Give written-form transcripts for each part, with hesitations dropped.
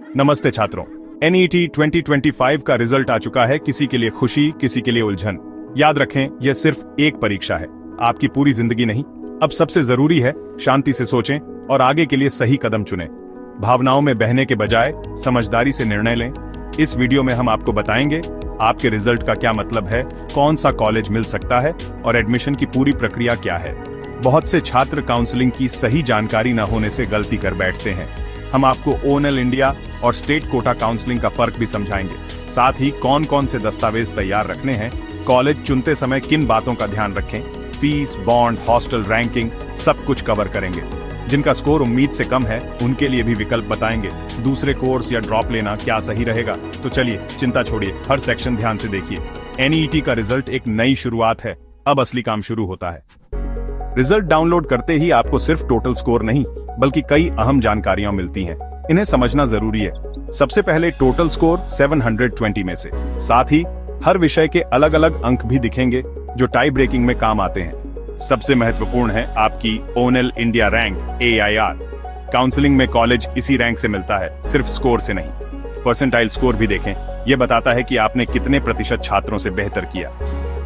नमस्ते छात्रों। एनईटी 2025 का रिजल्ट आ चुका है। किसी के लिए खुशी, किसी के लिए उलझन। याद रखें, यह सिर्फ एक परीक्षा है, आपकी पूरी जिंदगी नहीं। अब सबसे जरूरी है शांति से सोचें और आगे के लिए सही कदम चुनें। भावनाओं में बहने के बजाय समझदारी से निर्णय लें। इस वीडियो में हम आपको बताएंगे आपके रिजल्ट का क्या मतलब है, कौन सा कॉलेज मिल सकता है और एडमिशन की पूरी प्रक्रिया क्या है। बहुत से छात्र काउंसलिंग की सही जानकारी न होने से गलती कर बैठते हैं। हम आपको ओएनएल इंडिया और स्टेट कोटा काउंसलिंग का फर्क भी समझाएंगे। साथ ही कौन कौन से दस्तावेज तैयार रखने हैं, कॉलेज चुनते समय किन बातों का ध्यान रखें, फीस, बॉन्ड, हॉस्टल रैंकिंग, सब कुछ कवर करेंगे। जिनका स्कोर उम्मीद से कम है उनके लिए भी विकल्प बताएंगे। दूसरे कोर्स या ड्रॉप लेना क्या सही रहेगा। तो चलिए चिंता छोड़िए, हर सेक्शन ध्यान से देखिए। एनईटी का रिजल्ट एक नई शुरुआत है, अब असली काम शुरू होता है। रिजल्ट डाउनलोड करते ही आपको सिर्फ टोटल स्कोर नहीं बल्कि कई अहम जानकारियां मिलती हैं। इन्हें समझना जरूरी है। सबसे पहले टोटल स्कोर 720 में से। साथ ही हर विषय के अलग अलग अंक भी दिखेंगे जो टाई ब्रेकिंग में काम आते हैं। सबसे महत्वपूर्ण है आपकी ओएनएल इंडिया रैंक AIR। काउंसलिंग में कॉलेज इसी रैंक से मिलता है, सिर्फ स्कोर से नहीं। परसेंटाइल स्कोर भी देखें, यह बताता है कि आपने कितने प्रतिशत छात्रों से बेहतर किया।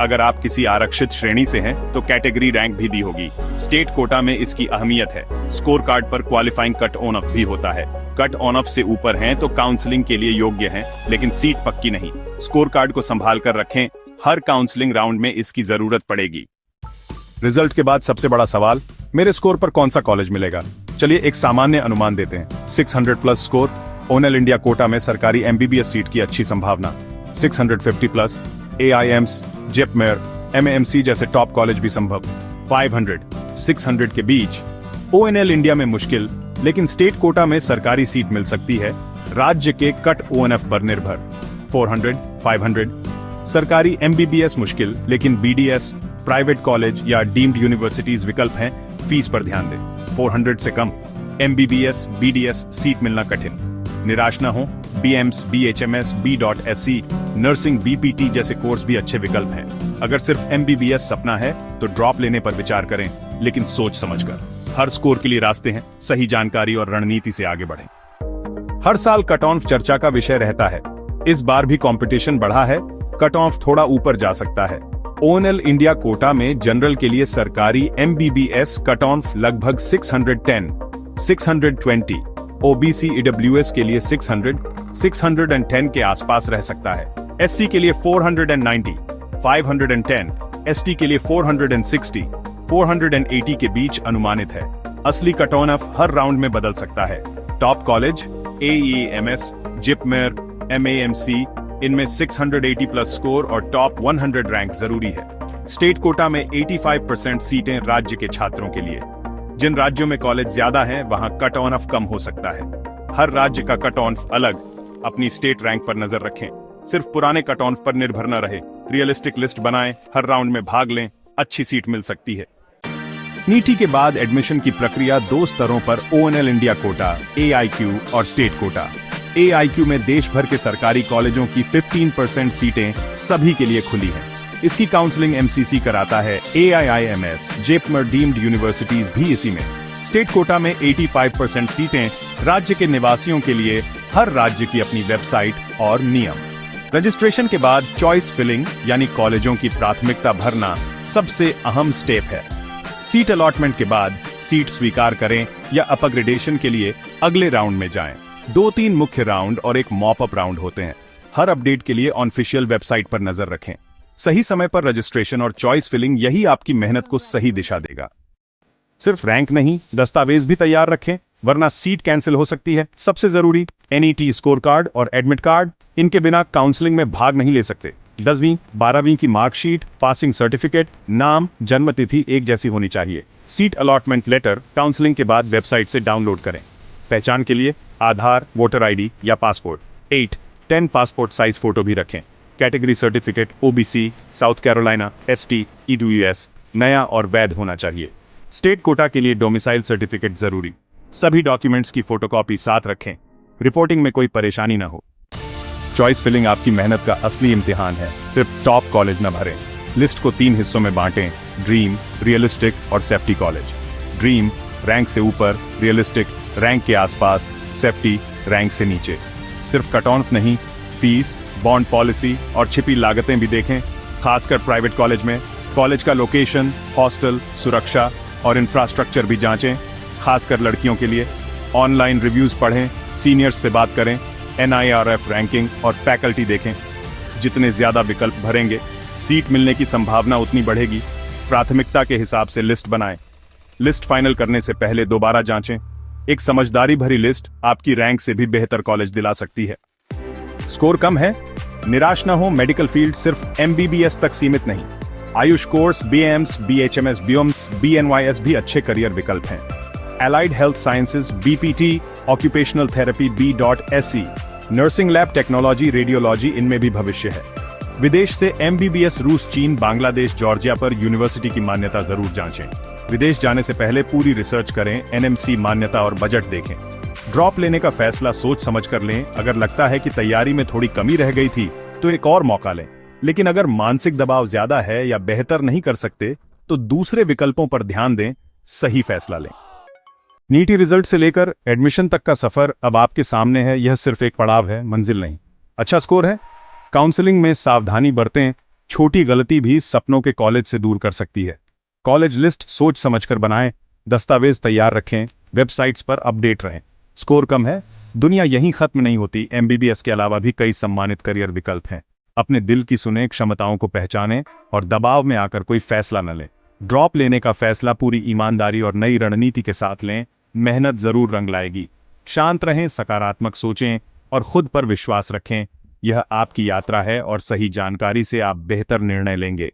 अगर आप किसी आरक्षित श्रेणी से हैं तो कैटेगरी रैंक भी दी होगी। स्टेट कोटा में इसकी अहमियत है। स्कोर कार्ड पर क्वालिफाइंग कट ऑन ऑफ भी होता है। कट ऑन ऑफ से ऊपर हैं तो काउंसलिंग के लिए योग्य हैं, लेकिन सीट पक्की नहीं। स्कोर कार्ड को संभाल कर रखें, हर काउंसलिंग राउंड में इसकी जरूरत पड़ेगी। रिजल्ट के बाद सबसे बड़ा सवाल, मेरे स्कोर पर कौन सा कॉलेज मिलेगा। चलिए एक सामान्य अनुमान देते हैं। 600 प्लस स्कोर, ओएनएल इंडिया कोटा में सरकारी MBBS सीट की अच्छी संभावना। 650 प्लस, AIIMS, जिपमेर, MAMC जैसे टॉप कॉलेज भी संभव। 500, 600 के बीच ओएनएल इंडिया में मुश्किल, लेकिन स्टेट कोटा में सरकारी सीट मिल सकती है, राज्य के कट ONF पर निर्भर। 400, 500 सरकारी MBBS मुश्किल, लेकिन BDS, प्राइवेट कॉलेज या डीम्ड यूनिवर्सिटीज विकल्प हैं, फीस पर ध्यान दें। 400 से कम MBBS, BDS सीट मिलना कठिन। निराश न हो, BAMS, BHMS, B.SC, nursing, BPT जैसे कोर्स भी अच्छे विकल्प हैं। अगर सिर्फ MBBS सपना है तो ड्रॉप लेने पर विचार करें, लेकिन सोच समझकर। हर स्कोर के लिए रास्ते हैं, सही जानकारी और रणनीति से आगे बढ़ें। हर साल कट ऑफ चर्चा का विषय रहता है। इस बार भी कंपटीशन बढ़ा है, कट ऑफ थोड़ा ऊपर जा सकता है। ओएनएल इंडिया कोटा में जनरल के लिए सरकारी MBBS कट ऑफ लगभग 610, 620, OBC EWS के लिए 600, 610 के आसपास रह सकता है। SC के लिए 490, 510, ST के लिए 460, 480 के बीच अनुमानित है। असली कट ऑफ हर राउंड में बदल सकता है। Top college AEMS, JIPMER, MAMC, इनमें 680 प्लस स्कोर और टॉप 100 रैंक जरूरी है। स्टेट कोटा में 85% सीटें राज्य के छात्रों के लिए। जिन राज्यों में कॉलेज ज्यादा हैं, वहां कट ऑफ कम हो सकता है। हर राज्य का कट ऑफ अलग। अपनी स्टेट रैंक पर नजर रखें, सिर्फ पुराने कट ऑफ पर निर्भर न रहे। रियलिस्टिक लिस्ट बनाएं, हर राउंड में भाग लें, अच्छी सीट मिल सकती है। नीटी के बाद एडमिशन की प्रक्रिया 2 स्तरों पर ओएनएल इंडिया कोटा, AIQ और स्टेट कोटा। AIQ में देश भर के सरकारी कॉलेजों की 15% सीटें सभी के लिए खुली हैं। इसकी काउंसलिंग MCC कराता है। AIIMS, जिपमेर डीम्ड यूनिवर्सिटीज भी इसी में। स्टेट कोटा में 85% सीटें राज्य के निवासियों के लिए, हर राज्य की अपनी वेबसाइट और नियम। रजिस्ट्रेशन के बाद चॉइस फिलिंग यानी कॉलेजों की प्राथमिकता भरना सबसे अहम स्टेप है। सीट अलॉटमेंट के बाद सीट स्वीकार करें या अपग्रेडेशन के लिए अगले राउंड में जाएं। 2-3 मुख्य राउंड और एक मॉप अप राउंड होते हैं। हर अपडेट के लिए ऑफिशियल वेबसाइट पर नजर रखें। सही समय पर रजिस्ट्रेशन और चॉइस फिलिंग, यही आपकी मेहनत को सही दिशा देगा। सिर्फ रैंक नहीं, दस्तावेज भी तैयार रखें, वरना सीट कैंसिल हो सकती है। सबसे जरूरी NET स्कोर कार्ड और एडमिट कार्ड, इनके बिना काउंसलिंग में भाग नहीं ले सकते। 10वीं, 12वीं की मार्कशीट, पासिंग सर्टिफिकेट, नाम, जन्म तिथि एक जैसी होनी चाहिए। सीट अलॉटमेंट लेटर काउंसलिंग के बाद वेबसाइट से डाउनलोड करें। पहचान के लिए आधार, वोटर ID या पासपोर्ट। 8-10 पासपोर्ट साइज फोटो भी रखें। Category certificate OBC, south Carolina, ST, EWS नया और वैध होना चाहिए। स्टेट कोटा के लिए डोमिसाइल सर्टिफिकेट जरूरी। सभी डॉक्यूमेंट्स की फोटोकॉपी साथ रखें, रिपोर्टिंग में कोई परेशानी न हो। चॉइस फिलिंग आपकी मेहनत का असली इम्तिहान है, सिर्फ टॉप कॉलेज न भरें। लिस्ट को 3 हिस्सों में बांटें, ड्रीम, रियलिस्टिक और सेफ्टी कॉलेज। ड्रीम रैंक से ऊपर, रियलिस्टिक रैंक के आसपास, सेफ्टी रैंक से नीचे। सिर्फ कट ऑफ नहीं, फीस, बॉन्ड पॉलिसी और छिपी लागतें भी देखें, खासकर प्राइवेट कॉलेज में। कॉलेज का लोकेशन, हॉस्टल, सुरक्षा और इंफ्रास्ट्रक्चर भी जांचें, खासकर लड़कियों के लिए। ऑनलाइन रिव्यूज पढ़ें, सीनियर्स से बात करें, NIRF रैंकिंग और फैकल्टी देखें। जितने ज्यादा विकल्प भरेंगे, सीट मिलने की संभावना उतनी बढ़ेगी। प्राथमिकता के हिसाब से लिस्ट बनाएं। लिस्ट फाइनल करने से पहले दोबारा जांचें। एक समझदारी भरी लिस्ट आपकी रैंक से भी बेहतर कॉलेज दिला सकती है। स्कोर कम है? निराश ना हो, मेडिकल फील्ड सिर्फ MBBS तक सीमित नहीं। Ayush course, BAMS, BHMS, BOMS, BNYS भी अच्छे करियर विकल्प हैं। Allied health sciences, BPT, occupational therapy, B.SC, nursing lab technology, radiology, इनमें भी भविष्य है। विदेश से MBBS रूस, चीन, बांग्लादेश, जॉर्जिया पर यूनिवर्सिटी की मान्यता जरूर जांचें। विदेश जाने से पहले पूरी रिसर्च करें, NMC मान्यता और बजट देखें। ड्रॉप लेने का फैसला सोच समझ कर लें। अगर लगता है कि तैयारी में थोड़ी कमी रह गई थी तो एक और मौका लें। लेकिन अगर मानसिक दबाव ज्यादा है या बेहतर नहीं कर सकते तो दूसरे विकल्पों पर ध्यान दें, सही फैसला लें। नीट रिजल्ट से लेकर एडमिशन तक का सफर अब आपके सामने है। यह सिर्फ एक पड़ाव है, मंजिल नहीं। अच्छा स्कोर है? काउंसलिंग में सावधानी बरतें, छोटी गलती भी सपनों के कॉलेज से दूर कर सकती है। कॉलेज लिस्ट सोच समझकर बनाएं, दस्तावेज तैयार रखें, वेबसाइट्स पर अपडेट रहें। स्कोर कम है? दुनिया यहीं खत्म नहीं होती। MBBS के अलावा भी कई सम्मानित करियर विकल्प हैं। अपने दिल की सुने, क्षमताओं को पहचानें और दबाव में आकर कोई फैसला न लें। ड्रॉप लेने का फैसला पूरी ईमानदारी और नई रणनीति के साथ लें। मेहनत जरूर रंग लाएगी। शांत रहें, सकारात्मक सोचें और खुद पर विश्वास रखें। यह आपकी यात्रा है और सही जानकारी से आप बेहतर निर्णय लेंगे।